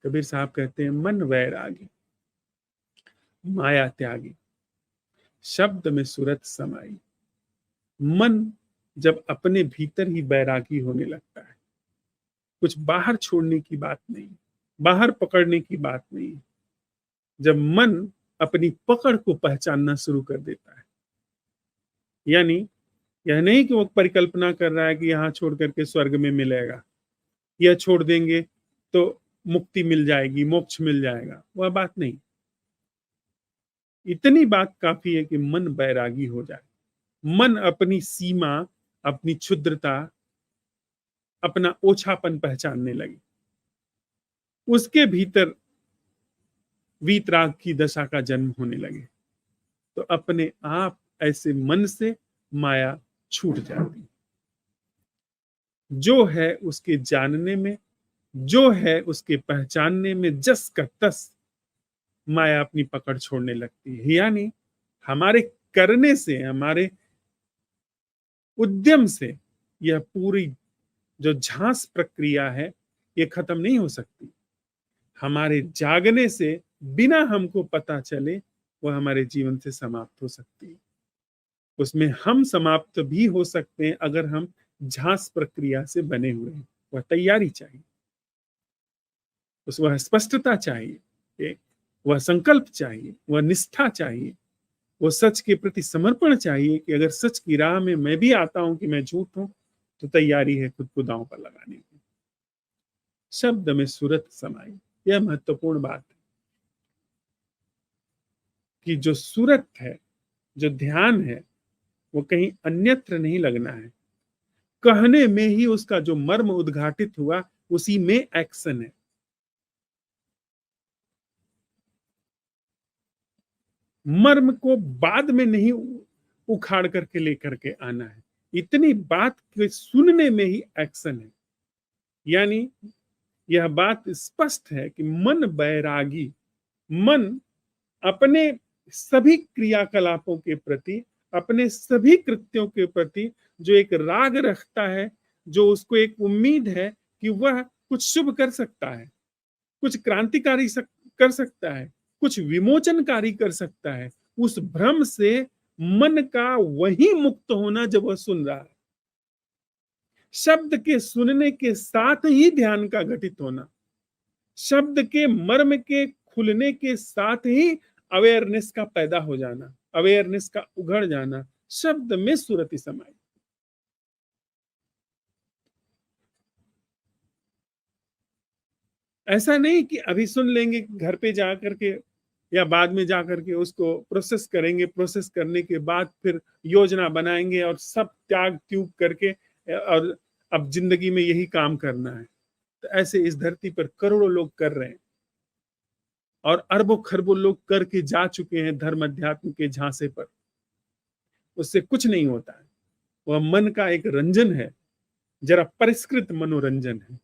कबीर साहब कहते हैं, मन वैरागी माया त्यागी, शब्द में सूरत समाई। मन जब अपने भीतर ही बैरागी होने लगता है, कुछ बाहर छोड़ने की बात नहीं, बाहर पकड़ने की बात नहीं। जब मन अपनी पकड़ को पहचानना शुरू कर देता है, यानी यह नहीं कि वो परिकल्पना कर रहा है कि यहां छोड़ करके स्वर्ग में मिलेगा, यह छोड़ देंगे तो मुक्ति मिल जाएगी, मोक्ष मिल जाएगा, वह बात नहीं। इतनी बात काफी है कि मन बैरागी हो जाए, मन अपनी सीमा, अपनी क्षुद्रता, अपना ओछापन पहचानने लगे, उसके भीतर वीतराग की दशा का जन्म होने लगे, तो अपने आप ऐसे मन से माया छूट जाती। जो है उसके जानने में, जो है उसके पहचानने में जस का तस माया अपनी पकड़ छोड़ने लगती है। यानी हमारे करने से, हमारे उद्यम से यह पूरी जो झांस प्रक्रिया है ये खत्म नहीं हो सकती। हमारे जागने से बिना हमको पता चले वह हमारे जीवन से समाप्त हो सकती है। उसमें हम समाप्त भी हो सकते हैं अगर हम झांस प्रक्रिया से बने हुए हैं। वह तैयारी चाहिए, उस वह स्पष्टता चाहिए, एक वह संकल्प चाहिए, वह निष्ठा चाहिए, वो सच के प्रति समर्पण चाहिए कि अगर सच की राह में मैं भी आता हूं कि मैं झूठ हूं, तो तैयारी है खुद को दांव पर लगाने की। शब्द में सूरत समाई, यह महत्वपूर्ण बात है कि जो सूरत है, जो ध्यान है, वो कहीं अन्यत्र नहीं लगना है। कहने में ही उसका जो मर्म उद्घाटित हुआ, उसी में एक्शन है। मर्म को बाद में नहीं उखाड़ करके लेकर के आना है, इतनी बात के सुनने में ही एक्शन है। यानी यह बात स्पष्ट है कि मन बैरागी, मन अपने सभी क्रियाकलापों के प्रति, अपने सभी कृत्यों के प्रति जो एक राग रखता है, जो उसको एक उम्मीद है कि वह कुछ शुभ कर सकता है, कुछ क्रांतिकारी कर सकता है, कुछ विमोचनकारी कर सकता है, उस भ्रम से मन का वही मुक्त होना जब वह सुन रहा है। शब्द के सुनने के साथ ही ध्यान का घटित होना, शब्द के मर्म के खुलने के साथ ही अवेयरनेस का पैदा हो जाना, अवेयरनेस का उघड़ जाना, शब्द में सूरति समाई। ऐसा नहीं कि अभी सुन लेंगे, घर पे जा करके या बाद में जा करके उसको प्रोसेस करेंगे, प्रोसेस करने के बाद फिर योजना बनाएंगे और सब त्याग त्यूग करके और अब जिंदगी में यही काम करना है। तो ऐसे इस धरती पर करोड़ों लोग कर रहे हैं और अरबों खरबों लोग करके जा चुके हैं धर्म अध्यात्म के झांसे पर। उससे कुछ नहीं होता है, वह मन का एक रंजन है, जरा परिष्कृत मनोरंजन है।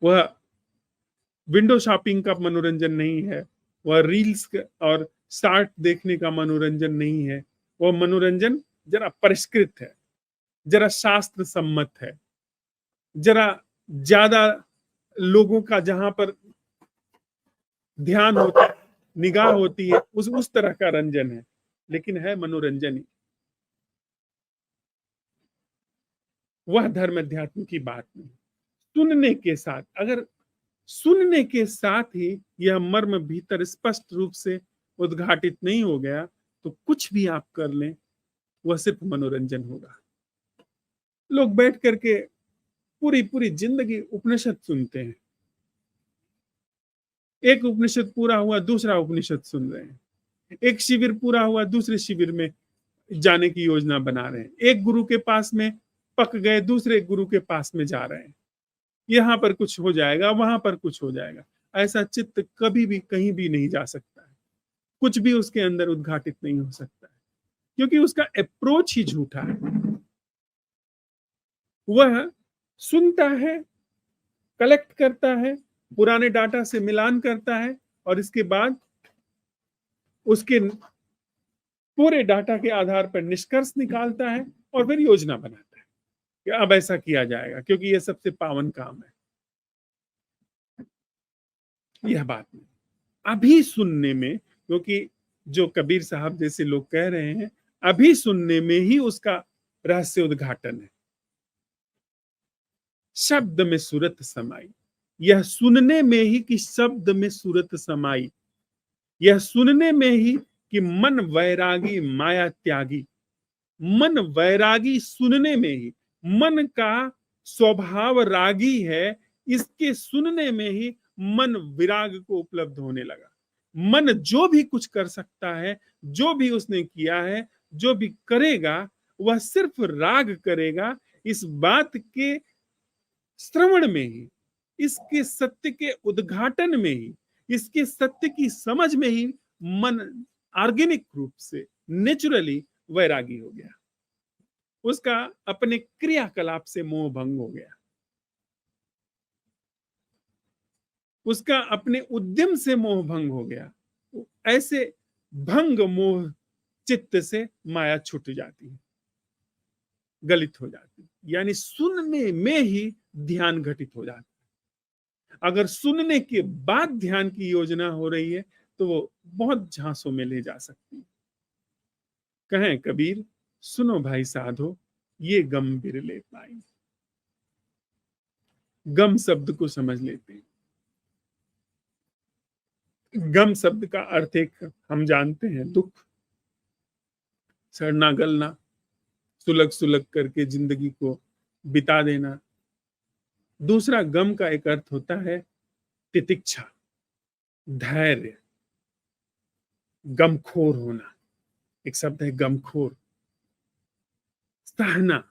वह विंडो शॉपिंग का मनोरंजन नहीं है, वह रील्स और शार्ट देखने का मनोरंजन नहीं है। वह मनोरंजन जरा परिष्कृत है, जरा शास्त्र सम्मत है, जरा ज्यादा लोगों का जहां पर ध्यान होता है, निगाह होती है, उस तरह का रंजन है, लेकिन है मनोरंजन ही। वह धर्म अध्यात्म की बात नहीं। सुनने के साथ, अगर सुनने के साथ ही यह मर्म भीतर स्पष्ट रूप से उद्घाटित नहीं हो गया, तो कुछ भी आप कर लें वह सिर्फ मनोरंजन होगा। लोग बैठ करके पूरी पूरी जिंदगी उपनिषद सुनते हैं, एक उपनिषद पूरा हुआ दूसरा उपनिषद सुन रहे हैं, एक शिविर पूरा हुआ दूसरे शिविर में जाने की योजना बना रहे हैं, एक गुरु के पास में पक गए दूसरे गुरु के पास में जा रहे हैं, यहां पर कुछ हो जाएगा, वहां पर कुछ हो जाएगा। ऐसा चित्त कभी भी कहीं भी नहीं जा सकता है, कुछ भी उसके अंदर उद्घाटित नहीं हो सकता है, क्योंकि उसका अप्रोच ही झूठा है। वह सुनता है, कलेक्ट करता है, पुराने डाटा से मिलान करता है और इसके बाद उसके पूरे डाटा के आधार पर निष्कर्ष निकालता है और फिर योजना बनाता है कि अब ऐसा किया जाएगा, क्योंकि यह सबसे पावन काम है। यह बात नहीं। अभी सुनने में, क्योंकि जो कबीर साहब जैसे लोग कह रहे हैं, अभी सुनने में ही उसका रहस्य उद्घाटन है। शब्द में सूरत समाई, यह सुनने में ही कि शब्द में सूरत समाई, यह सुनने में ही कि मन वैरागी माया त्यागी। मन वैरागी सुनने में ही, मन का स्वभाव रागी है, इसके सुनने में ही मन विराग को उपलब्ध होने लगा। मन जो भी कुछ कर सकता है, जो भी उसने किया है, जो भी करेगा, वह सिर्फ राग करेगा। इस बात के श्रवण में ही, इसके सत्य के उद्घाटन में ही, इसके सत्य की समझ में ही मन ऑर्गेनिक रूप से, नेचुरली वैरागी हो गया। उसका अपने क्रियाकलाप से मोह भंग हो गया, उसका अपने उद्यम से मोह भंग हो गया। ऐसे भंग मोह चित्त से माया छूट जाती है, गलित हो जाती है। यानी सुनने में ही ध्यान घटित हो जाता है। अगर सुनने के बाद ध्यान की योजना हो रही है तो वो बहुत झांसों में ले जा सकती है। कहें कबीर, सुनो भाई साधो, ये गम बिरले पाई। गम शब्द को समझ लेते हैं। गम शब्द का अर्थ एक हम जानते हैं, दुख, सड़ना गलना, सुलग सुलग करके जिंदगी को बिता देना। दूसरा गम का एक अर्थ होता है तितिक्षा, धैर्य, गमखोर होना। एक शब्द है गमखोर, सहना,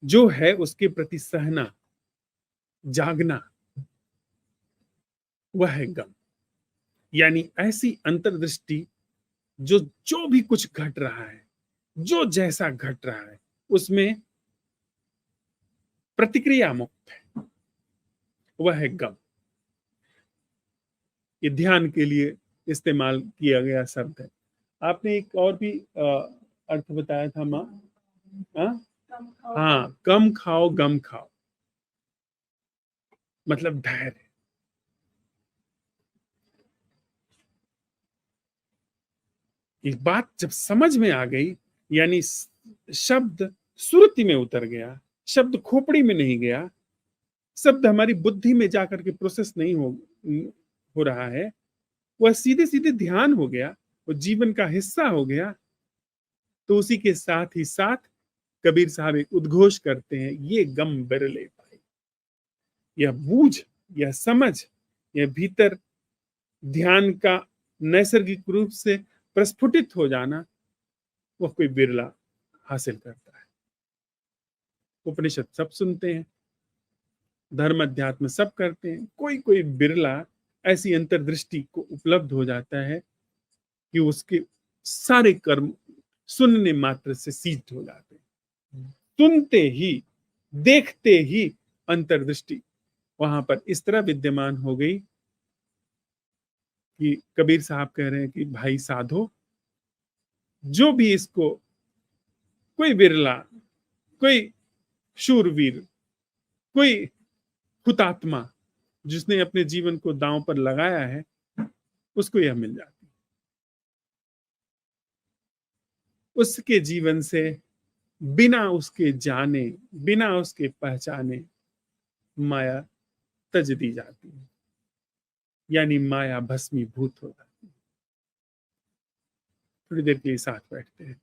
जो है उसके प्रति सहना, जागना, वह है गम। यानी ऐसी अंतर्दृष्टि जो जो भी कुछ घट रहा है, जो जैसा घट रहा है, उसमें प्रतिक्रिया मुक्त है, वह है गम। ये ध्यान के लिए इस्तेमाल किया गया शब्द है। आपने एक और भी अर्थ बताया था माँ। हाँ, हाँ, कम खाओ गम खाओ, मतलब धैर्य। एक बात जब समझ में आ गई, यानी शब्द सुरति में उतर गया, शब्द खोपड़ी में नहीं गया, शब्द हमारी बुद्धि में जाकर के प्रोसेस नहीं हो रहा है, वह सीधे सीधे ध्यान हो गया, वो जीवन का हिस्सा हो गया। तो उसी के साथ ही साथ कबीर साहब एक उद्घोष करते हैं, ये गम बिरले पाई। यह बूझ, यह समझ, यह भीतर ध्यान का नैसर्गिक रूप से प्रस्फुटित हो जाना, वह कोई बिरला हासिल करता है। उपनिषद सब सुनते हैं, धर्म अध्यात्म सब करते हैं, कोई कोई बिरला ऐसी अंतर्दृष्टि को उपलब्ध हो जाता है कि उसके सारे कर्म सुनने मात्र से सिद्ध हो जाते हैं। सुनते ही, देखते ही अंतर्दृष्टि वहां पर इस तरह विद्यमान हो गई कि कबीर साहब कह रहे हैं कि भाई साधो, जो भी इसको, कोई बिरला, कोई शूरवीर, कोई हुतात्मा जिसने अपने जीवन को दांव पर लगाया है, उसको यह मिल जाती है। उसके जीवन से बिना उसके जाने, बिना उसके पहचाने माया तज दी जाती है, यानी माया भस्मीभूत हो जाती है। थोड़ी देर के लिए साथ बैठते हैं।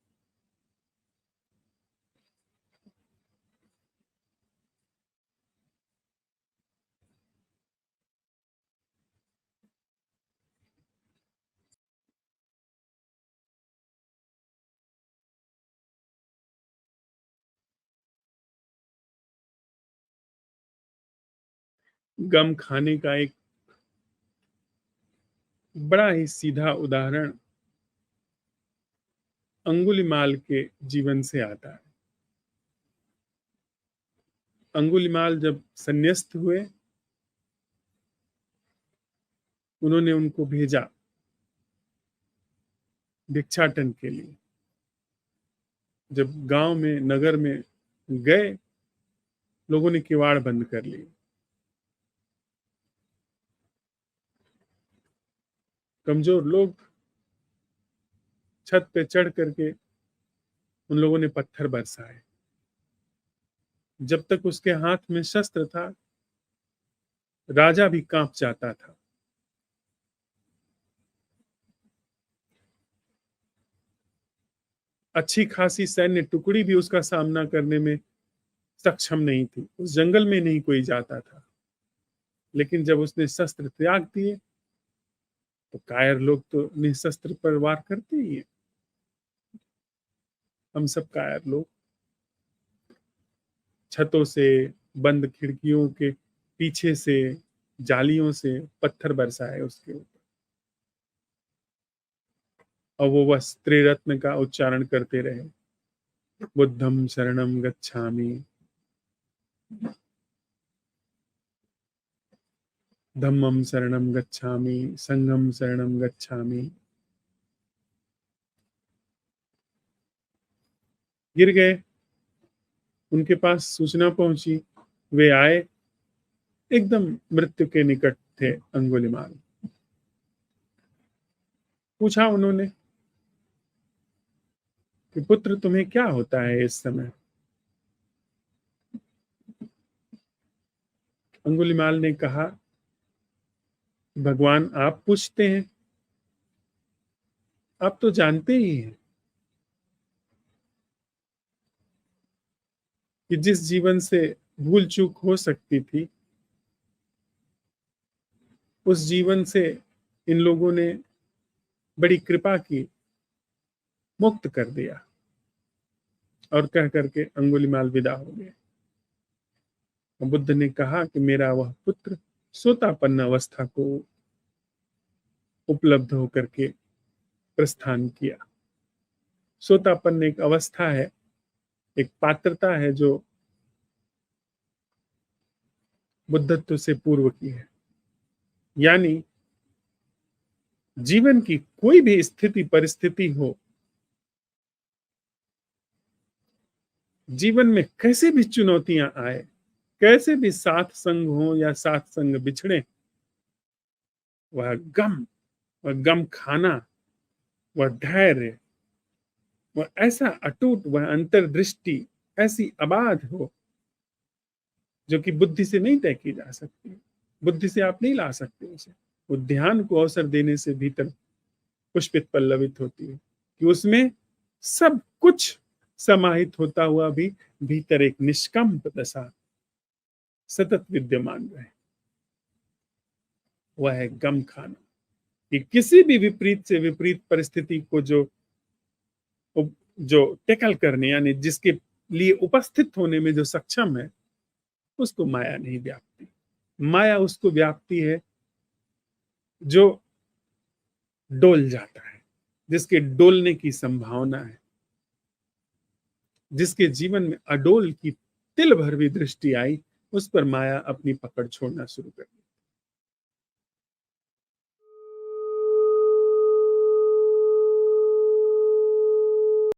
गम खाने का एक बड़ा ही सीधा उदाहरण अंगुलीमाल के जीवन से आता है। अंगुलीमाल जब संन्यास्त हुए, उन्होंने उनको भेजा भिक्षाटन के लिए। जब गांव में, नगर में गए, लोगों ने किवाड़ बंद कर लिए। कमजोर लोग छत पे चढ़ करके उन लोगों ने पत्थर बरसाए। जब तक उसके हाथ में शस्त्र था, राजा भी कांप जाता था। अच्छी खासी सैन्य टुकड़ी भी उसका सामना करने में सक्षम नहीं थी। उस जंगल में नहीं कोई जाता था। लेकिन जब उसने शस्त्र त्याग दिए, तो कायर लोग तो निशस्त्र पर वार करते ही हैं। हम सब कायर लोग छतों से, बंद खिड़कियों के पीछे से, जालियों से पत्थर बरसाए उसके ऊपर, और वो बस त्रिरत्न का उच्चारण करते रहे, बुद्धम शरणम गच्छामि, धम्मम शरणम गच्छामि, संघम शरणम गच्छामि। गिर गए, उनके पास सूचना पहुंची, वे आए, एकदम मृत्यु के निकट थे अंगुलिमाल। पूछा उन्होंने कि पुत्र तुम्हें क्या होता है इस समय? अंगुलिमाल ने कहा, भगवान आप पूछते हैं, आप तो जानते ही हैं कि जिस जीवन से भूल चूक हो सकती थी, उस जीवन से इन लोगों ने बड़ी कृपा की, मुक्त कर दिया। और कह करके अंगुलिमाल विदा हो गए। बुद्ध ने कहा कि मेरा वह पुत्र सोतापन्न अवस्था को उपलब्ध होकर के प्रस्थान किया। सोतापन्न एक अवस्था है, एक पात्रता है जो बुद्धत्व से पूर्व की है। यानी जीवन की कोई भी स्थिति परिस्थिति हो, जीवन में कैसे भी चुनौतियां आए, कैसे भी साथ संग हो या साथ संग बिछड़े, वह गम खाना, वह धैर्य, वह ऐसा अटूट, वह अंतर्दृष्टि ऐसी अबाध हो जो कि बुद्धि से नहीं तय की जा सकती। बुद्धि से आप नहीं ला सकते उसे। वो ध्यान को अवसर देने से भीतर पुष्पित पल्लवित होती है कि उसमें सब कुछ समाहित होता हुआ भी भीतर एक निष्कंप दशा सतत विद्यमान रहे। वह है गम खाना, कि किसी भी विपरीत से विपरीत परिस्थिति को जो टैकल करने, यानी जिसके लिए उपस्थित होने में जो सक्षम है, उसको माया नहीं व्यापती। माया उसको व्यापती है जो डोल जाता है, जिसके डोलने की संभावना है, जिसके जीवन में अडोल की तिल भर भी दृष्टि आई, उस पर माया अपनी पकड़ छोड़ना शुरू कर दी।